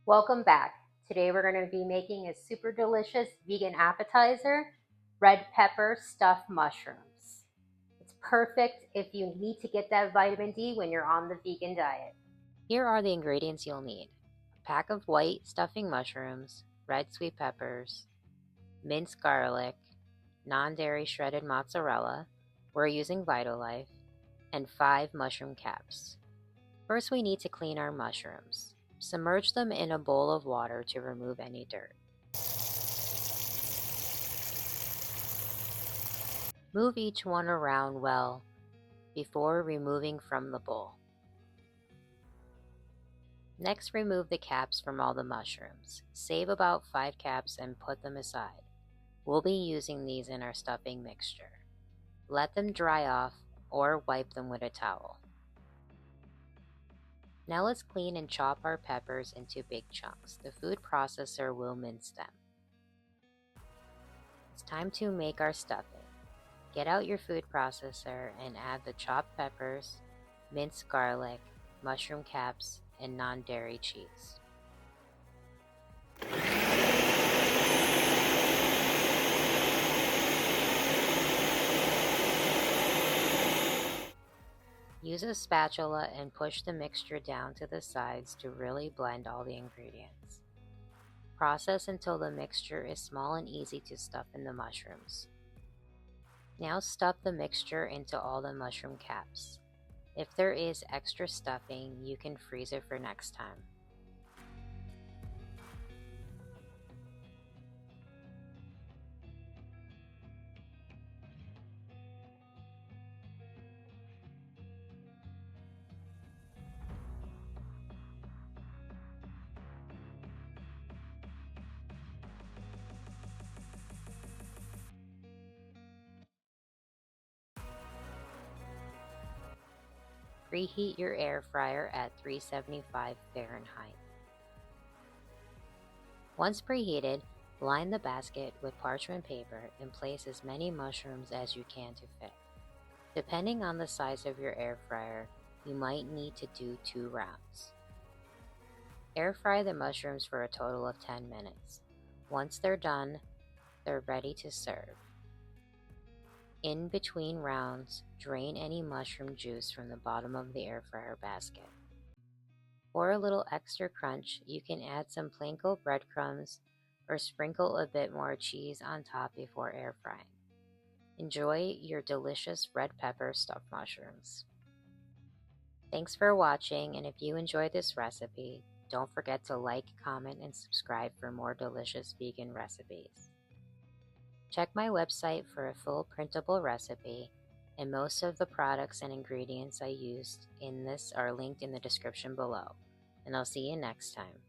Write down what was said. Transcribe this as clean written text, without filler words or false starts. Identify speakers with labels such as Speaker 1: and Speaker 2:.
Speaker 1: Welcome back. Today we're going to be making a super delicious vegan appetizer, red pepper stuffed mushrooms. It's perfect if you need to get that vitamin D when you're on the vegan diet.
Speaker 2: Here are the ingredients you'll need. A pack of white stuffing mushrooms, red sweet peppers, minced garlic, non-dairy shredded mozzarella, we're using Vitalife, and 5 mushroom caps. First we need to clean our mushrooms. Submerge them in a bowl of water to remove any dirt. Move each one around well before removing from the bowl. Next, remove the caps from all the mushrooms. Save about 5 caps and put them aside. We'll be using these in our stuffing mixture. Let them dry off or wipe them with a towel. Now let's clean and chop our peppers into big chunks. The food processor will mince them. It's time to make our stuffing. Get out your food processor and add the chopped peppers, minced garlic, mushroom caps, and non-dairy cheese. Use a spatula and push the mixture down to the sides to really blend all the ingredients. Process until the mixture is small and easy to stuff in the mushrooms. Now stuff the mixture into all the mushroom caps. If there is extra stuffing, you can freeze it for next time. Preheat your air fryer at 375 Fahrenheit. Once preheated, line the basket with parchment paper and place as many mushrooms as you can to fit. Depending on the size of your air fryer, you might need to do 2 rounds. Air fry the mushrooms for a total of 10 minutes. Once they're done, they're ready to serve. In between rounds, drain any mushroom juice from the bottom of the air fryer basket. For a little extra crunch, you can add some panko breadcrumbs or sprinkle a bit more cheese on top before air frying. Enjoy your delicious red pepper stuffed mushrooms. Thanks for watching, and if you enjoyed this recipe, don't forget to like, comment, and subscribe for more delicious vegan recipes. Check my website for a full printable recipe, and most of the products and ingredients I used in this are linked in the description below. And I'll see you next time.